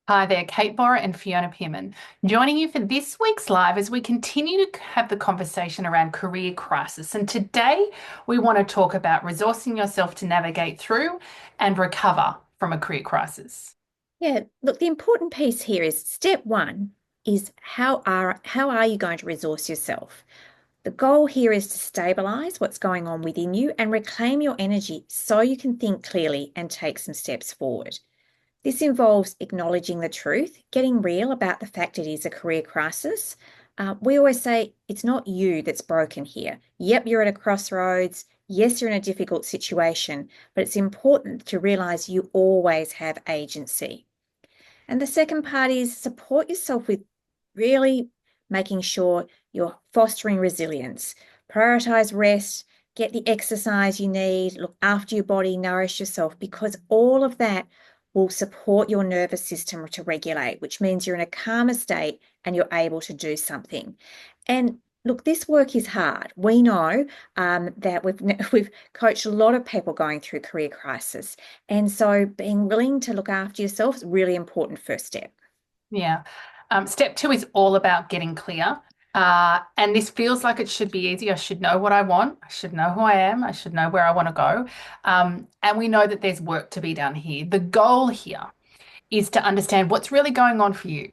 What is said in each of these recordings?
Hi there, Kate and Fiona Pierman, joining you for this week's live as we continue to have the conversation around career crisis. And today we want to talk about resourcing yourself to navigate through and recover from a career crisis. Yeah, look, the important piece here is step one is how are you going to resource yourself? The goal here is to stabilize what's going on within you and reclaim your energy so you can think clearly and take some steps forward. This involves acknowledging the truth, getting real about the fact it is a career crisis. We always say it's not you that's broken here. Yep, you're at a crossroads. Yes, you're in a difficult situation, but it's important to realize you always have agency. And the second part is support yourself with really making sure you're fostering resilience. Prioritize rest, get the exercise you need, look after your body, nourish yourself, because all of that will support your nervous system to regulate, which means you're in a calmer state and you're able to do something. And look, this work is hard. We know that we've coached a lot of people going through career crisis, and so being willing to look after yourself is a really important first step. Yeah. Step two is all about getting clear. And this feels like it should be easy. I should know what I want. I should know who I am. I should know where I want to go. And we know that there's work to be done here. The goal here is to understand what's really going on for you.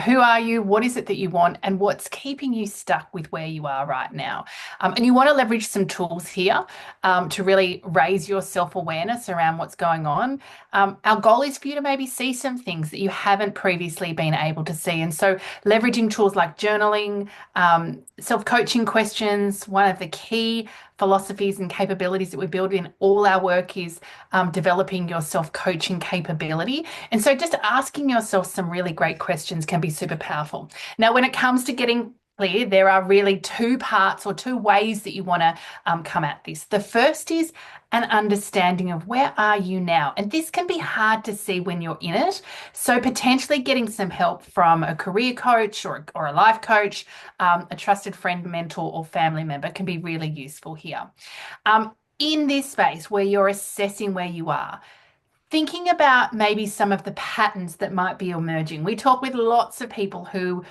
Who are you? What is it that you want? And what's keeping you stuck with where you are right now? And you want to leverage some tools here to really raise your self-awareness around what's going on. Our goal is for you to maybe see some things that you haven't previously been able to see. And so leveraging tools like journaling, self-coaching questions, one of the key philosophies and capabilities that we build in all our work is developing your self-coaching capability. And so just asking yourself some really great questions can be super powerful. Now, when it comes to getting clear, there are really two parts or two ways that you want to come at this. The first is an understanding of where are you now? And this can be hard to see when you're in it. So potentially getting some help from a career coach or a life coach, a trusted friend, mentor, or family member can be really useful here. In this space where you're assessing where you are, thinking about maybe some of the patterns that might be emerging. We talk with lots of people who,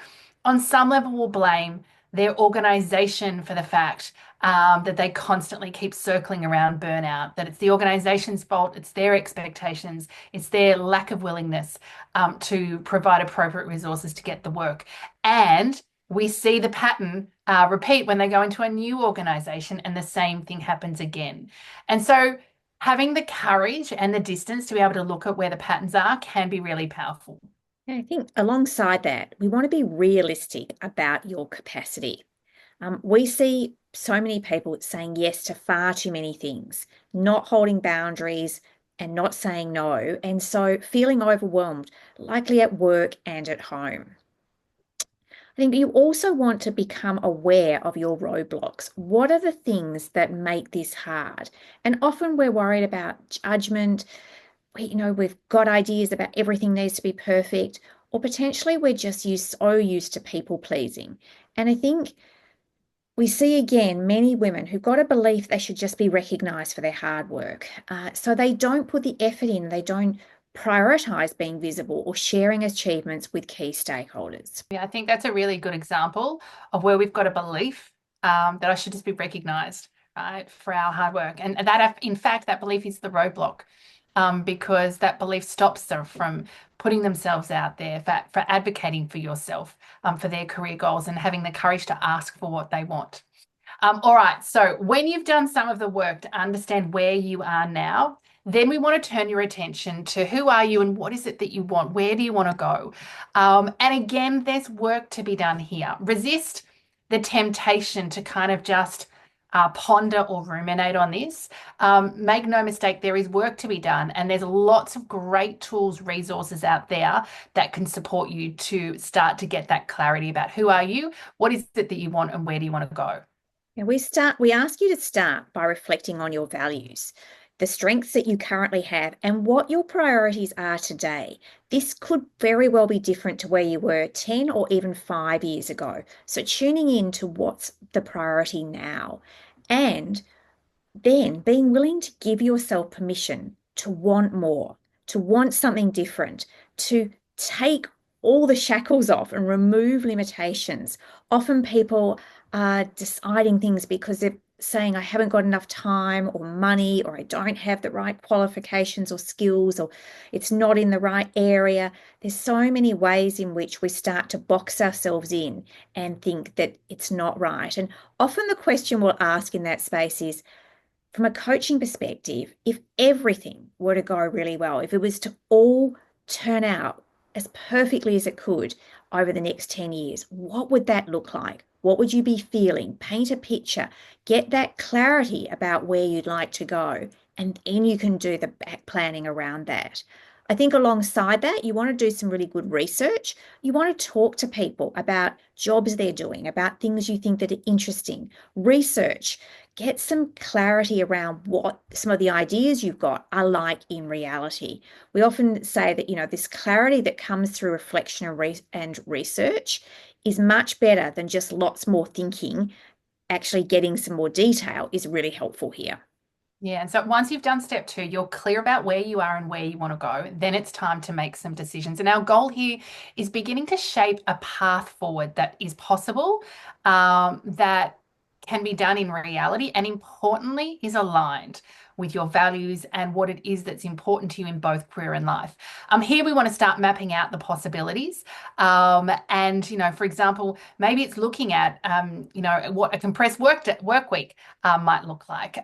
on some level, will blame their organization for the fact that they constantly keep circling around burnout, that it's the organization's fault, it's their expectations, it's their lack of willingness to provide appropriate resources to get the work. And we see the pattern repeat when they go into a new organization and the same thing happens again. And so having the courage and the distance to be able to look at where the patterns are can be really powerful. And I think alongside that, we want to be realistic about your capacity. We see so many people saying yes to far too many things, not holding boundaries and not saying no, and so feeling overwhelmed, likely at work and at home. I think you also want to become aware of your roadblocks. What are the things that make this hard? And often we're worried about judgment. We've got ideas about everything needs to be perfect, or potentially we're just so used to people pleasing. And I think we see again many women who've got a belief they should just be recognized for their hard work. So they don't put the effort in, they don't prioritize being visible or sharing achievements with key stakeholders. Yeah, I think that's a really good example of where we've got a belief that I should just be recognized, right, for our hard work. And that, in fact, that belief is the roadblock because that belief stops them from putting themselves out there for advocating for yourself, for their career goals and having the courage to ask for what they want. All right. So when you've done some of the work to understand where you are now, then we want to turn your attention to who are you and what is it that you want? Where do you want to go? And again, there's work to be done here. Resist the temptation to kind of just ponder or ruminate on this. Make no mistake, there is work to be done, and there's lots of great tools, resources out there that can support you to start to get that clarity about who are you, what is it that you want, and where do you want to go. And we ask you to start by reflecting on your values, the strengths that you currently have, and what your priorities are today. This could very well be different to where you were 10 or even 5 years ago. So tuning in to what's the priority now. And then being willing to give yourself permission to want more, to want something different, to take all the shackles off and remove limitations. Often people are deciding things because they're saying, I haven't got enough time or money, or I don't have the right qualifications or skills, or it's not in the right area. There's so many ways in which we start to box ourselves in and think that it's not right. And often the question we'll ask in that space is, from a coaching perspective, if everything were to go really well, if it was to all turn out as perfectly as it could over the next 10 years, what would that look like? What would you be feeling? Paint a picture, get that clarity about where you'd like to go, and then you can do the back planning around that. I think alongside that, you want to do some really good research. You want to talk to people about jobs they're doing, about things you think that are interesting. Research, get some clarity around what some of the ideas you've got are like in reality. We often say that, this clarity that comes through reflection and research is much better than just lots more thinking. Actually getting some more detail is really helpful here. Yeah, and so once you've done step two, you're clear about where you are and where you want to go. Then it's time to make some decisions. And our goal here is beginning to shape a path forward that is possible, that can be done in reality, and importantly, is aligned with your values and what it is that's important to you in both career and life. Here we want to start mapping out the possibilities. And, for example, maybe it's looking at, what a compressed work week might look like,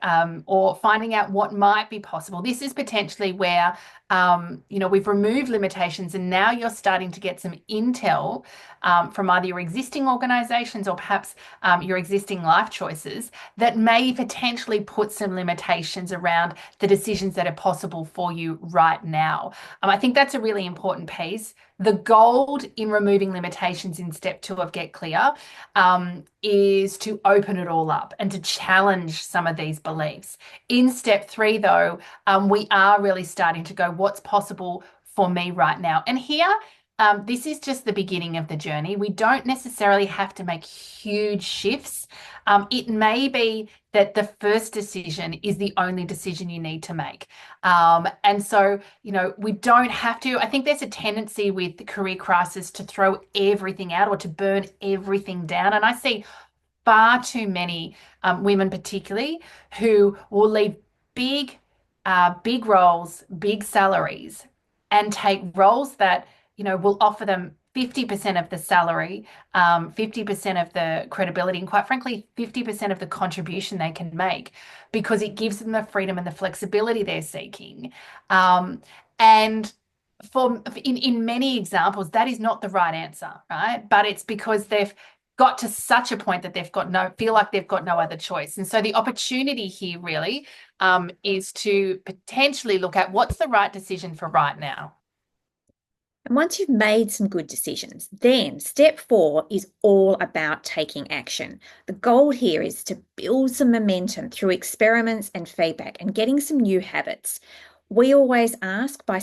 or finding out what might be possible. This is potentially where, we've removed limitations, and now you're starting to get some intel from either your existing organizations or perhaps your existing life choices that may potentially put some limitations around the decisions that are possible for you right now. I think that's a really important piece. The gold in removing limitations in step two of Get Clear is to open it all up and to challenge some of these beliefs. In step three, though, we are really starting to go, what's possible for me right now? And here, this is just the beginning of the journey. We don't necessarily have to make huge shifts. It may be that the first decision is the only decision you need to make. And so, we don't have to. I think there's a tendency with the career crisis to throw everything out or to burn everything down. And I see far too many women, particularly, who will leave big, big roles, big salaries, and take roles that will offer them 50% of the salary, 50% of the credibility, and quite frankly, 50% of the contribution they can make, because it gives them the freedom and the flexibility they're seeking. And in many examples, that is not the right answer, right? But it's because they've got to such a point that feel like they've got no other choice. And so the opportunity here really is to potentially look at what's the right decision for right now. And once you've made some good decisions, then step 4 is all about taking action. The goal here is to build some momentum through experiments and feedback and getting some new habits. We always ask by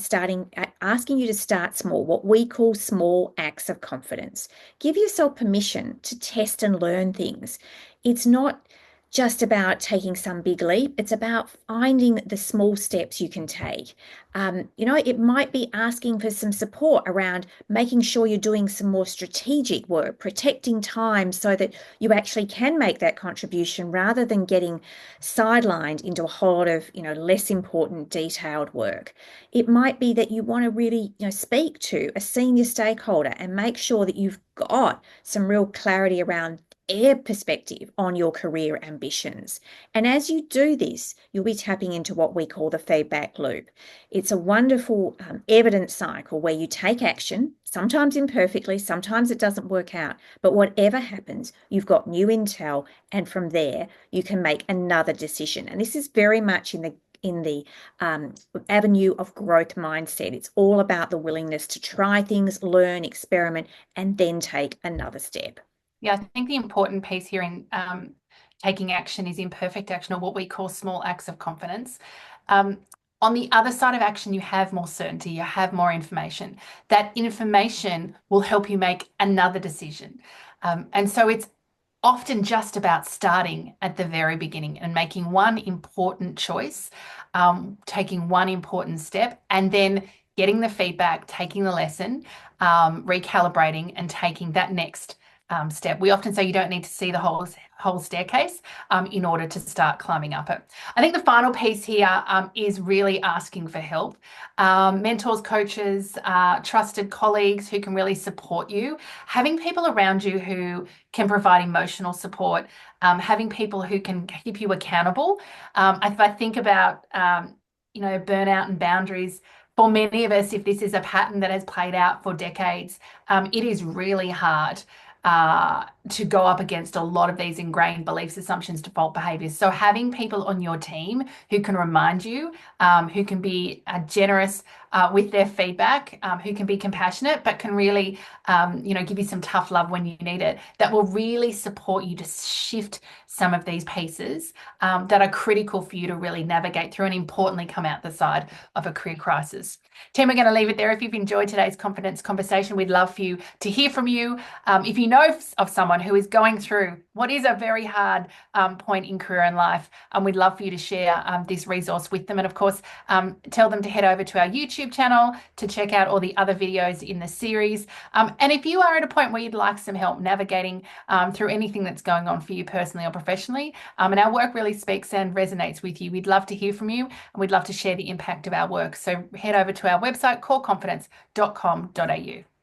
asking you to start small, what we call small acts of confidence. Give yourself permission to test and learn things. It's not just about taking some big leap. It's about finding the small steps you can take. It might be asking for some support around making sure you're doing some more strategic work, protecting time so that you actually can make that contribution rather than getting sidelined into a whole lot of, less important detailed work. It might be that you want to really, speak to a senior stakeholder and make sure that you've got some real clarity around their perspective on your career ambitions. And as you do this, you'll be tapping into what we call the feedback loop. It's a wonderful evidence cycle where you take action, sometimes imperfectly, sometimes it doesn't work out, but whatever happens, you've got new intel, and from there, you can make another decision. And this is very much in the avenue of growth mindset. It's all about the willingness to try things, learn, experiment, and then take another step. Yeah, I think the important piece here in taking action is imperfect action, or what we call small acts of confidence. On the other side of action, you have more certainty, you have more information. That information will help you make another decision. And so it's often just about starting at the very beginning and making one important choice, taking one important step, and then getting the feedback, taking the lesson, recalibrating, and taking that next step. We often say you don't need to see the whole staircase in order to start climbing up it. I think the final piece here is really asking for help. Mentors, coaches, trusted colleagues who can really support you, having people around you who can provide emotional support, having people who can keep you accountable. If I think about burnout and boundaries, for many of us, if this is a pattern that has played out for decades, it is really hard to go up against a lot of these ingrained beliefs, assumptions, default behaviors. So having people on your team who can remind you, who can be generous with their feedback, who can be compassionate, but can really, give you some tough love when you need it, that will really support you to shift some of these pieces that are critical for you to really navigate through and importantly come out the side of a career crisis. Team, we're going to leave it there. If you've enjoyed today's confidence conversation, we'd love for you to hear from you. If you know of someone who is going through what is a very hard point in career and life, we'd love for you to share this resource with them. And of course, tell them to head over to our YouTube channel to check out all the other videos in the series. And if you are at a point where you'd like some help navigating through anything that's going on for you personally or professionally, and our work really speaks and resonates with you, we'd love to hear from you and we'd love to share the impact of our work. So head over to our website, coreconfidence.com.au.